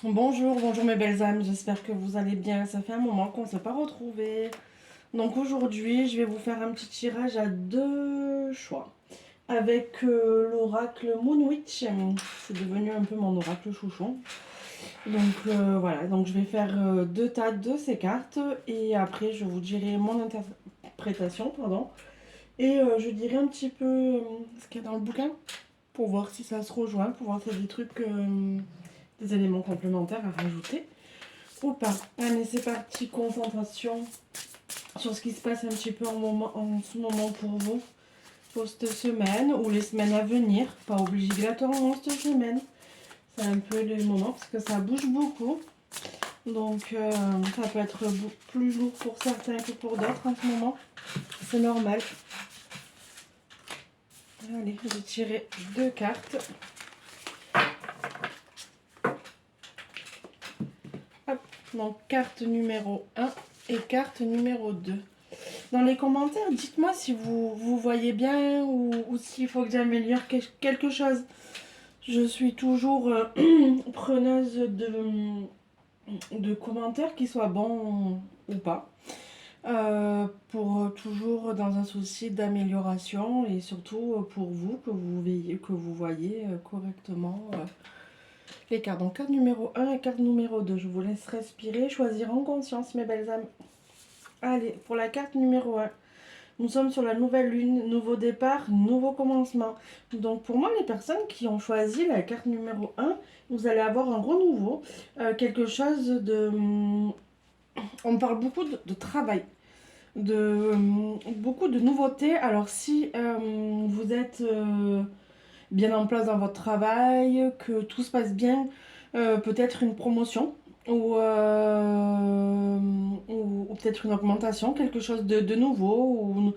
Bonjour, bonjour mes belles âmes, j'espère que vous allez bien. Ça fait un moment qu'on ne s'est pas retrouvés. Donc aujourd'hui, je vais vous faire un petit tirage à deux choix. Avec l'oracle Moonwitch, c'est devenu un peu mon oracle chouchon. Donc voilà, donc je vais faire deux tas de ces cartes et après je vous dirai mon interprétation, pardon. Et je dirai un petit peu ce qu'il y a dans le bouquin pour voir si ça se rejoint, pour voir s'il y a des trucs, des éléments complémentaires à rajouter. Ou pas. Allez, c'est parti, concentration sur ce qui se passe un petit peu en ce moment pour vous, pour cette semaine ou les semaines à venir, pas obligatoirement cette semaine. C'est un peu les moments parce que ça bouge beaucoup. Donc ça peut être plus lourd pour certains que pour d'autres en ce moment. C'est normal. Allez, j'ai tiré deux cartes. Hop, donc carte numéro 1 et carte numéro 2. Dans les commentaires, dites-moi si vous voyez bien ou s'il faut que j'améliore quelque chose. Je suis toujours preneuse de commentaires qui soient bons ou pas. Pour toujours dans un souci d'amélioration et surtout pour vous, que vous voyez correctement les cartes. Donc carte numéro 1 et carte numéro 2. Je vous laisse respirer, choisir en conscience mes belles âmes. Allez, pour la carte numéro 1. Nous sommes sur la nouvelle lune, nouveau départ, nouveau commencement. Donc pour moi, les personnes qui ont choisi la carte numéro 1, vous allez avoir un renouveau, quelque chose de... On parle beaucoup de travail, beaucoup de nouveautés. Alors si vous êtes bien en place dans votre travail, que tout se passe bien, peut-être une promotion ou peut-être une augmentation, quelque chose de nouveau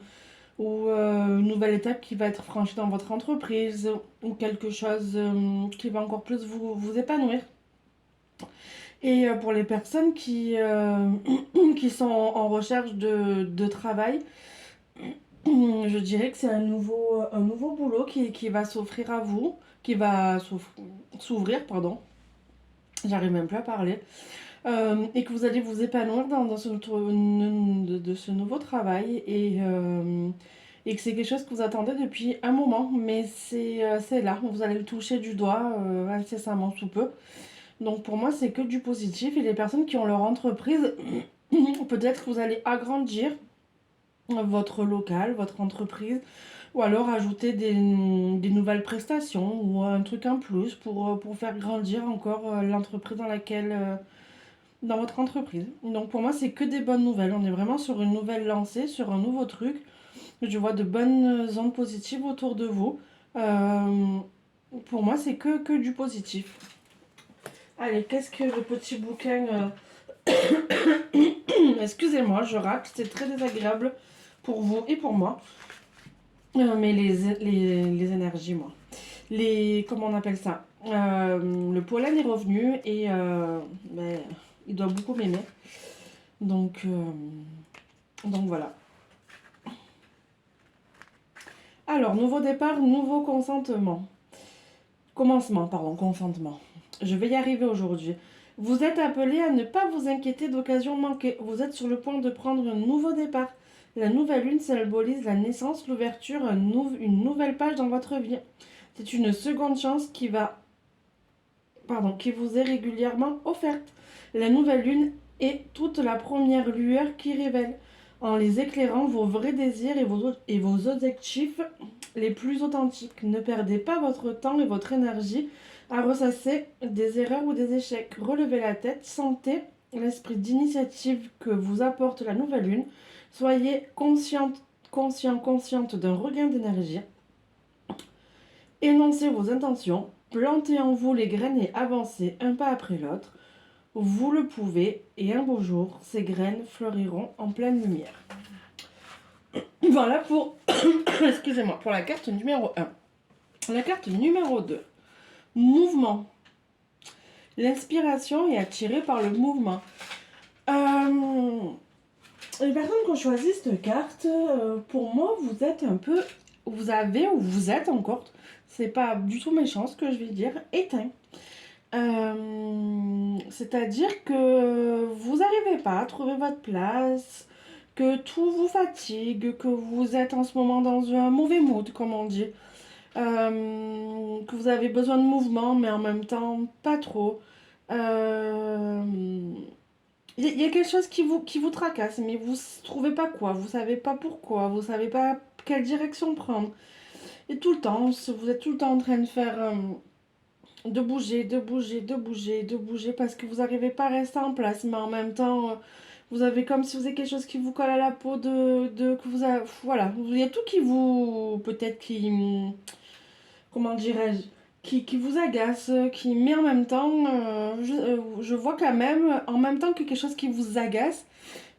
ou une nouvelle étape qui va être franchie dans votre entreprise ou quelque chose qui va encore plus vous épanouir. Et pour les personnes qui sont en recherche de travail, je dirais que c'est un nouveau boulot qui va s'offrir à vous, qui va s'ouvrir, pardon, j'arrive même plus à parler, et que vous allez vous épanouir dans ce nouveau travail et que c'est quelque chose que vous attendez depuis un moment, mais c'est là, vous allez le toucher du doigt incessamment sous peu. Donc pour moi, c'est que du positif et les personnes qui ont leur entreprise, peut-être que vous allez agrandir votre local, votre entreprise, ou alors ajouter des nouvelles prestations ou un truc en plus pour faire grandir encore l'entreprise dans votre entreprise. Donc pour moi, c'est que des bonnes nouvelles. On est vraiment sur une nouvelle lancée, sur un nouveau truc. Je vois de bonnes ondes positives autour de vous. Pour moi, c'est que du positif. Allez, qu'est-ce que le petit bouquin... Excusez-moi, je rate, c'est très désagréable pour vous et pour moi. Mais les énergies, moi. Comment on appelle ça, le pollen est revenu et ben, il doit beaucoup m'aimer. Donc voilà. Alors, nouveau départ, nouveau consentement. Commencement, pardon, consentement. Je vais y arriver aujourd'hui. Vous êtes appelé à ne pas vous inquiéter d'occasions manquées. Vous êtes sur le point de prendre un nouveau départ. La nouvelle lune symbolise la naissance, l'ouverture, une nouvelle page dans votre vie. C'est une seconde chance qui vous est régulièrement offerte. La nouvelle lune est toute la première lueur qui révèle, en les éclairant, vos vrais désirs et vos objectifs les plus authentiques. Ne perdez pas votre temps et votre énergie à ressasser des erreurs ou des échecs. Relevez la tête, sentez l'esprit d'initiative que vous apporte la nouvelle lune. Soyez consciente d'un regain d'énergie. Énoncez vos intentions, plantez en vous les graines et avancez un pas après l'autre. Vous le pouvez et un beau jour, ces graines fleuriront en pleine lumière. Voilà pour, excusez-moi, pour la carte numéro 1. La carte numéro 2. Mouvement. L'inspiration est attirée par le mouvement. Les personnes qui ont choisi cette carte, pour moi, vous êtes un peu... Vous avez ou vous êtes encore, c'est pas du tout méchant ce que je vais dire, éteint. C'est-à-dire que vous n'arrivez pas à trouver votre place, que tout vous fatigue, que vous êtes en ce moment dans un mauvais mood, comme on dit. Que vous avez besoin de mouvement, mais en même temps, pas trop. Euh, il y a quelque chose qui vous tracasse, mais vous ne trouvez pas quoi, vous savez pas pourquoi, vous savez pas quelle direction prendre. Et tout le temps, vous êtes tout le temps en train de faire, de bouger, de bouger, de bouger, de bouger, parce que vous n'arrivez pas à rester en place, mais en même temps, vous avez comme si vous avez quelque chose qui vous colle à la peau, que vous avez, voilà, il y a tout qui vous, peut-être comment dirais-je, qui vous agace, mais en même temps, je vois quand même, en même temps que quelque chose qui vous agace,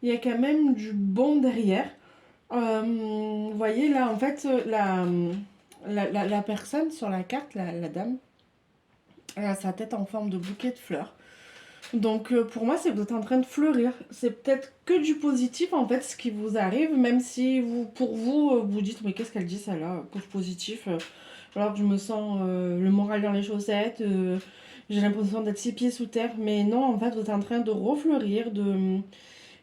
il y a quand même du bon derrière. Vous voyez là, en fait, la personne sur la carte, la dame, elle a sa tête en forme de bouquet de fleurs. Donc pour moi, c'est que vous êtes en train de fleurir. C'est peut-être que du positif en fait ce qui vous arrive, même si vous, pour vous, vous dites mais qu'est-ce qu'elle dit ça là, positif, alors que je me sens le moral dans les chaussettes, j'ai l'impression d'être 6 pieds sous terre. Mais non, en fait, vous êtes en train de refleurir,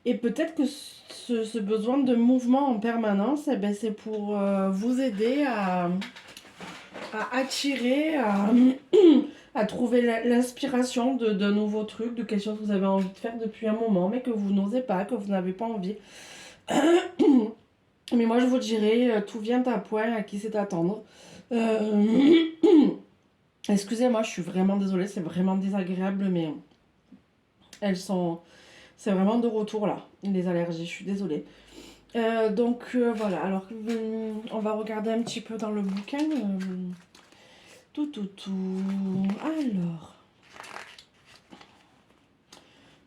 et peut-être que ce besoin de mouvement en permanence, eh ben, c'est pour vous aider à attirer, à trouver l'inspiration de nouveaux trucs, de quelque chose que vous avez envie de faire depuis un moment, mais que vous n'osez pas, que vous n'avez pas envie. Mais moi, je vous dirais, tout vient à point, à qui c'est attendre. Excusez-moi, je suis vraiment désolée, c'est vraiment désagréable, mais elles sont... C'est vraiment de retour là, les allergies, je suis désolée. Voilà, alors on va regarder un petit peu dans le bouquin. Tout. Alors,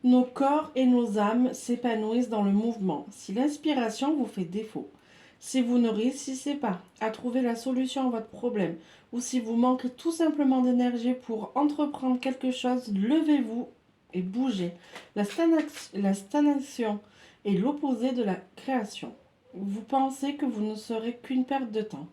nos corps et nos âmes s'épanouissent dans le mouvement. Si l'inspiration vous fait défaut, si vous ne réussissez pas à trouver la solution à votre problème, ou si vous manquez tout simplement d'énergie pour entreprendre quelque chose, levez-vous et bougez. La stagnation est l'opposé de la création. Vous pensez que vous ne serez qu'une perte de temps.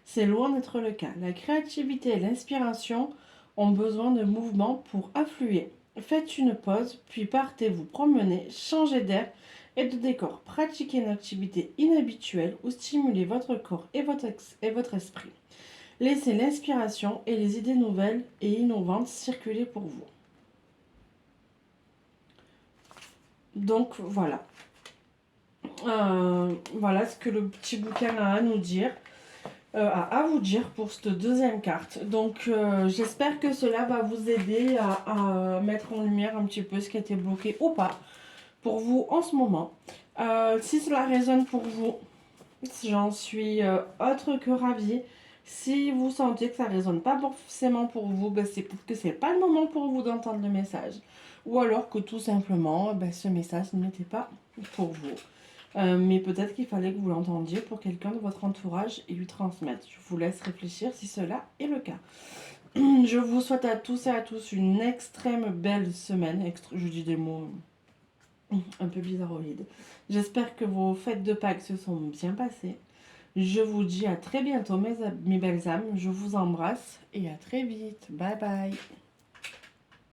C'est loin d'être le cas. La créativité et l'inspiration ont besoin de mouvement pour affluer. Faites une pause, puis partez vous promener, changez d'air et de décor. Pratiquez une activité inhabituelle ou stimulez votre corps et votre esprit. Laissez l'inspiration et les idées nouvelles et innovantes circuler pour vous. Donc voilà. Voilà ce que le petit bouquin a à nous dire. À vous dire pour cette deuxième carte. Donc j'espère que cela va vous aider à mettre en lumière un petit peu ce qui a été bloqué ou pas pour vous en ce moment. Si cela résonne pour vous, j'en suis autre que ravie. Si vous sentez que ça ne résonne pas forcément pour vous, ben c'est peut-être que c'est pas le moment pour vous d'entendre le message. Ou alors que tout simplement, ben, ce message n'était pas pour vous. Mais peut-être qu'il fallait que vous l'entendiez pour quelqu'un de votre entourage et lui transmettre. Je vous laisse réfléchir si cela est le cas. Je vous souhaite à tous et à tous une extrême belle semaine. Je dis des mots un peu bizarroïdes. J'espère que vos fêtes de Pâques se sont bien passées. Je vous dis à très bientôt mes belles âmes. Je vous embrasse et à très vite. Bye bye.